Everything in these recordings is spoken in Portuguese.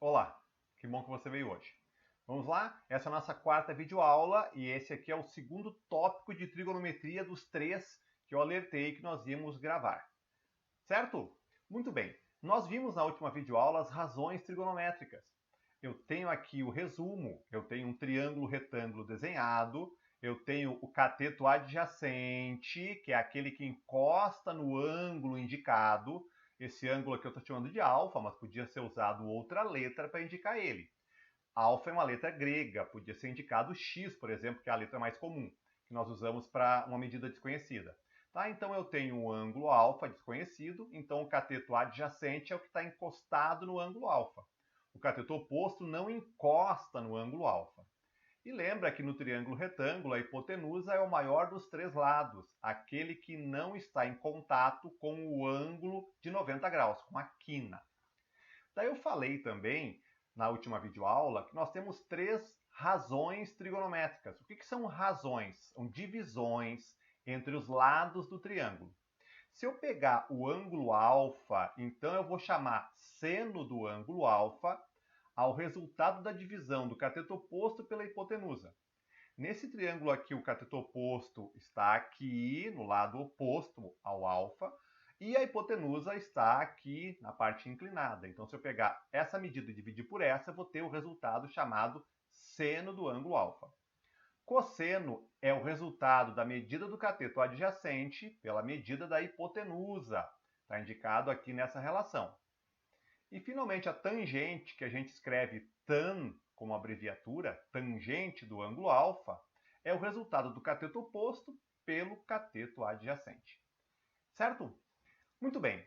Olá, que bom que você veio hoje. Vamos lá? Essa é a nossa quarta videoaula e esse aqui é o segundo tópico de trigonometria dos três que eu alertei que nós íamos gravar. Certo? Muito bem. Nós vimos na última videoaula as razões trigonométricas. Eu tenho aqui o resumo, eu tenho um triângulo retângulo desenhado, eu tenho o cateto adjacente, que é aquele que encosta no ângulo indicado. Esse ângulo aqui eu estou chamando de alfa, mas podia ser usado outra letra para indicar ele. Alfa é uma letra grega, podia ser indicado x, por exemplo, que é a letra mais comum, que nós usamos para uma medida desconhecida. Tá? Então eu tenho um ângulo alfa desconhecido, então o cateto adjacente é o que está encostado no ângulo alfa. O cateto oposto não encosta no ângulo alfa. E lembra que no triângulo retângulo a hipotenusa é o maior dos três lados, aquele que não está em contato com o ângulo de 90 graus, com a quina. Daí eu falei também, na última videoaula, que nós temos três razões trigonométricas. O que são razões? São divisões entre os lados do triângulo. Se eu pegar o ângulo alfa, então eu vou chamar seno do ângulo alfa ao resultado da divisão do cateto oposto pela hipotenusa. Nesse triângulo aqui, o cateto oposto está aqui, no lado oposto ao alfa, e a hipotenusa está aqui na parte inclinada. Então, se eu pegar essa medida e dividir por essa, eu vou ter o resultado chamado seno do ângulo alfa. Cosseno é o resultado da medida do cateto adjacente pela medida da hipotenusa. Está indicado aqui nessa relação. E, finalmente, a tangente, que a gente escreve tan como abreviatura, tangente do ângulo alfa, é o resultado do cateto oposto pelo cateto adjacente. Certo? Muito bem.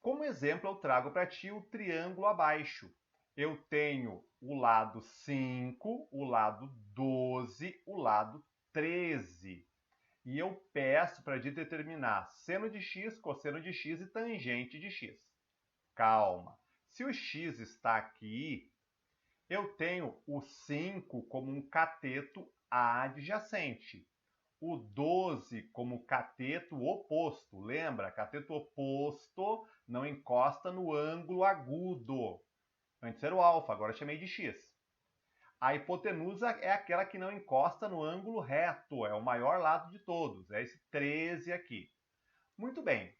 Como exemplo, eu trago para ti o triângulo abaixo. Eu tenho o lado 5, o lado 12, o lado 13. E eu peço para determinar seno de x, cosseno de x e tangente de x. Calma. Se o x está aqui, eu tenho o 5 como um cateto adjacente. O 12 como cateto oposto. Lembra? Cateto oposto não encosta no ângulo agudo. Antes era o alfa, agora eu chamei de x. A hipotenusa é aquela que não encosta no ângulo reto, é o maior lado de todos, é esse 13 aqui. Muito bem.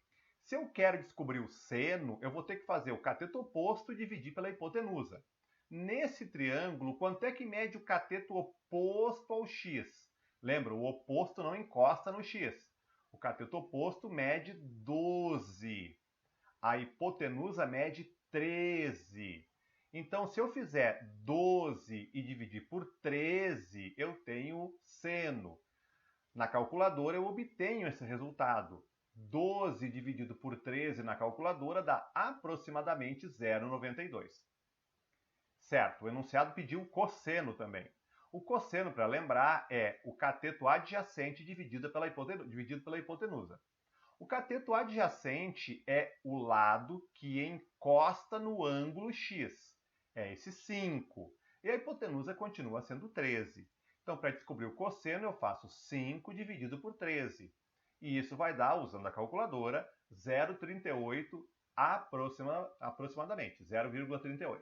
Se eu quero descobrir o seno, eu vou ter que fazer o cateto oposto e dividir pela hipotenusa. Nesse triângulo, quanto é que mede o cateto oposto ao x? Lembra, o oposto não encosta no x. O cateto oposto mede 12. A hipotenusa mede 13. Então, se eu fizer 12 e dividir por 13, eu tenho seno. Na calculadora, eu obtenho esse resultado. 12 dividido por 13 na calculadora dá aproximadamente 0,92. Certo, o enunciado pediu cosseno também. O cosseno, para lembrar, é o cateto adjacente dividido pela hipotenusa. O cateto adjacente é o lado que encosta no ângulo x. É esse 5. E a hipotenusa continua sendo 13. Então, para descobrir o cosseno, eu faço 5 dividido por 13. E isso vai dar, usando a calculadora, 0,38 aproximadamente, 0,38.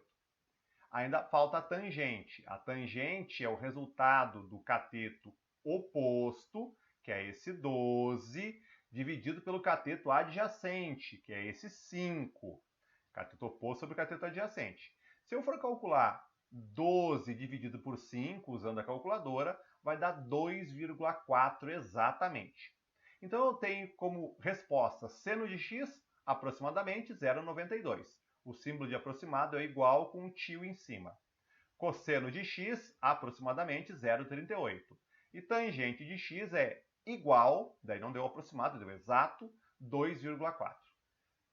Ainda falta a tangente. A tangente é o resultado do cateto oposto, que é esse 12, dividido pelo cateto adjacente, que é esse 5. Cateto oposto sobre o cateto adjacente. Se eu for calcular 12 dividido por 5, usando a calculadora, vai dar 2,4 exatamente. Então eu tenho como resposta seno de x aproximadamente 0,92. O símbolo de aproximado é igual com um tio em cima. Cosseno de x aproximadamente 0,38. E tangente de x é igual, daí não deu aproximado, deu exato, 2,4.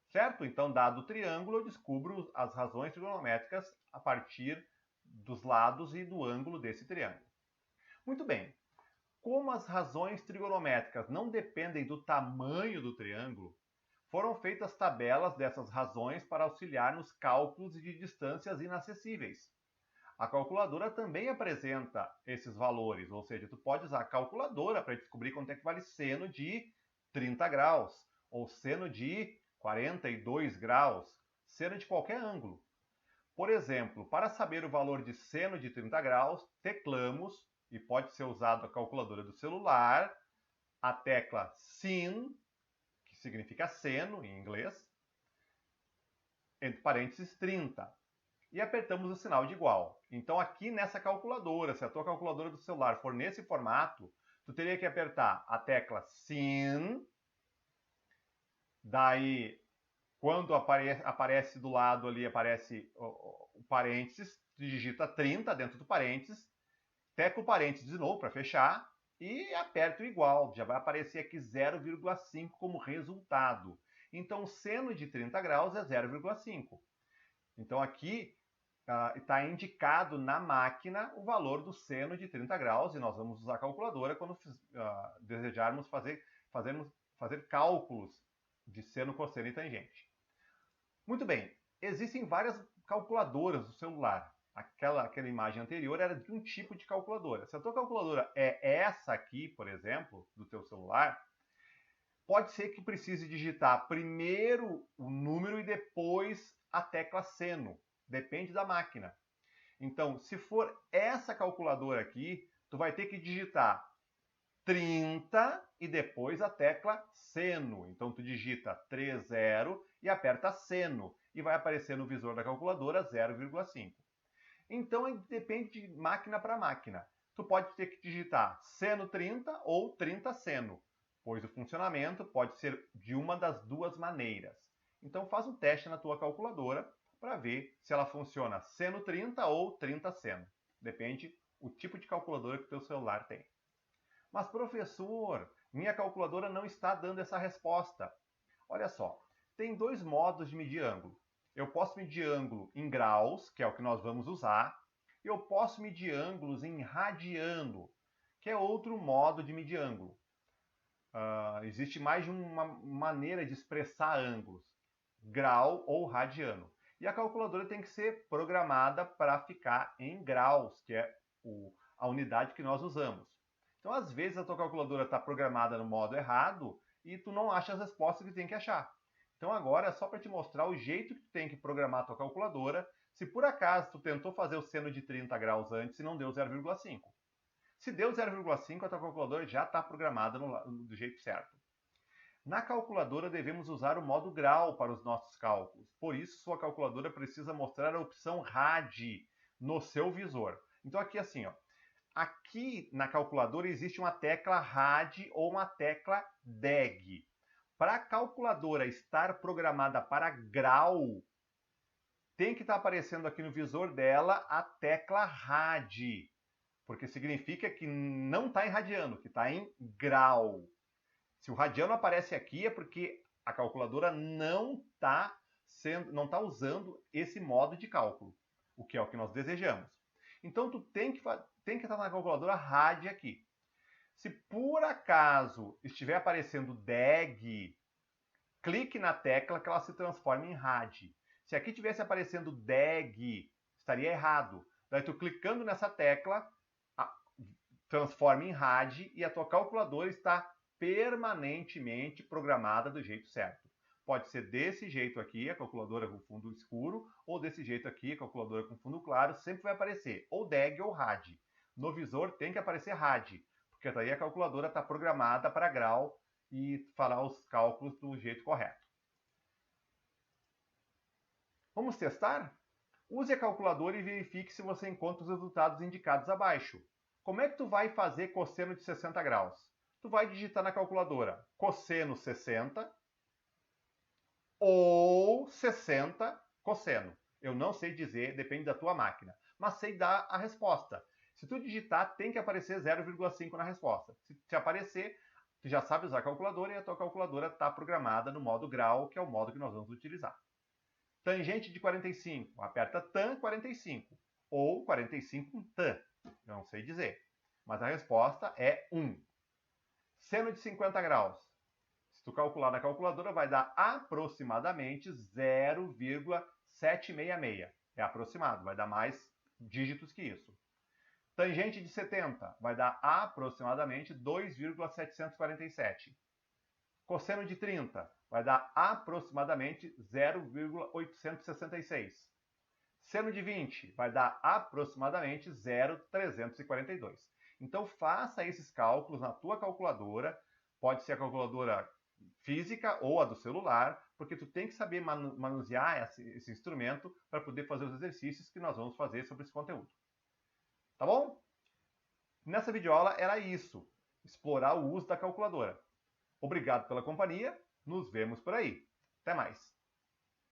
Certo? Então, dado o triângulo, eu descubro as razões trigonométricas a partir dos lados e do ângulo desse triângulo. Muito bem. Como as razões trigonométricas não dependem do tamanho do triângulo, foram feitas tabelas dessas razões para auxiliar nos cálculos de distâncias inacessíveis. A calculadora também apresenta esses valores, ou seja, tu pode usar a calculadora para descobrir quanto é que vale seno de 30 graus, ou seno de 42 graus, seno de qualquer ângulo. Por exemplo, para saber o valor de seno de 30 graus, teclamos, e pode ser usado a calculadora do celular, a tecla sin, que significa seno em inglês, entre parênteses 30. E apertamos o sinal de igual. Então aqui nessa calculadora, se a tua calculadora do celular for nesse formato, tu teria que apertar a tecla sin, daí quando aparece do lado ali, aparece o parênteses, tu digita 30 dentro do parênteses, teca o parênteses de novo para fechar e aperta o igual. Já vai aparecer aqui 0,5 como resultado. Então o seno de 30 graus é 0,5. Então aqui está indicado na máquina o valor do seno de 30 graus e nós vamos usar a calculadora quando desejarmos fazer cálculos de seno, cosseno e tangente. Muito bem, existem várias calculadoras do celular. Aquela imagem anterior era de um tipo de calculadora. Se a tua calculadora é essa aqui, por exemplo, do teu celular, pode ser que precise digitar primeiro o número e depois a tecla seno. Depende da máquina. Então, se for essa calculadora aqui, tu vai ter que digitar 30 e depois a tecla seno. Então, tu digita 30 e aperta seno. E vai aparecer no visor da calculadora 0,5. Então, depende de máquina para máquina. Tu pode ter que digitar seno 30 ou 30 seno, pois o funcionamento pode ser de uma das duas maneiras. Então, faz um teste na tua calculadora para ver se ela funciona seno 30 ou 30 seno. Depende o tipo de calculadora que o teu celular tem. Mas, professor, minha calculadora não está dando essa resposta. Olha só, tem dois modos de medir ângulo. Eu posso medir ângulo em graus, que é o que nós vamos usar, e eu posso medir ângulos em radiano, que é outro modo de medir ângulo. Existe mais de uma maneira de expressar ângulos, grau ou radiano. E a calculadora tem que ser programada para ficar em graus, que é a unidade que nós usamos. Então, às vezes, a tua calculadora está programada no modo errado e tu não acha as respostas que tem que achar. Então, agora é só para te mostrar o jeito que tu tem que programar a tua calculadora, se por acaso tu tentou fazer o seno de 30 graus antes e não deu 0,5. Se deu 0,5, a tua calculadora já está programada do jeito certo. Na calculadora, devemos usar o modo grau para os nossos cálculos. Por isso, sua calculadora precisa mostrar a opção rad no seu visor. Então, aqui assim, ó, aqui na calculadora existe uma tecla rad ou uma tecla deg. Para a calculadora estar programada para grau, tem que estar aparecendo aqui no visor dela a tecla rad, porque significa que não está em radiano, que está em grau. Se o radiano aparece aqui é porque a calculadora não está usando esse modo de cálculo, o que é o que nós desejamos. Então, tu tem que estar na calculadora rad aqui. Se por acaso estiver aparecendo deg, clique na tecla que ela se transforma em rad. Se aqui estivesse aparecendo deg, estaria errado. Daí tu clicando nessa tecla, transforma em rad e a tua calculadora está permanentemente programada do jeito certo. Pode ser desse jeito aqui, a calculadora com fundo escuro, ou desse jeito aqui, a calculadora com fundo claro, sempre vai aparecer ou deg ou rad. No visor tem que aparecer rad, porque daí a calculadora está programada para grau e fará os cálculos do jeito correto. Vamos testar? Use a calculadora e verifique se você encontra os resultados indicados abaixo. Como é que tu vai fazer cosseno de 60 graus? Tu vai digitar na calculadora cosseno 60 ou 60 cosseno. Eu não sei dizer, depende da tua máquina, mas sei dar a resposta. Se tu digitar, tem que aparecer 0,5 na resposta. Se aparecer, tu já sabe usar a calculadora e a tua calculadora está programada no modo grau, que é o modo que nós vamos utilizar. Tangente de 45, aperta tan 45 ou 45 com tan, não sei dizer, mas a resposta é 1. Seno de 50 graus, se tu calcular na calculadora vai dar aproximadamente 0,766, é aproximado, vai dar mais dígitos que isso. Tangente de 70 vai dar aproximadamente 2,747. Cosseno de 30 vai dar aproximadamente 0,866. Seno de 20 vai dar aproximadamente 0,342. Então faça esses cálculos na tua calculadora, pode ser a calculadora física ou a do celular, porque tu tem que saber manusear esse instrumento para poder fazer os exercícios que nós vamos fazer sobre esse conteúdo. Tá bom? Nessa videoaula era isso, explorar o uso da calculadora. Obrigado pela companhia, nos vemos por aí. Até mais!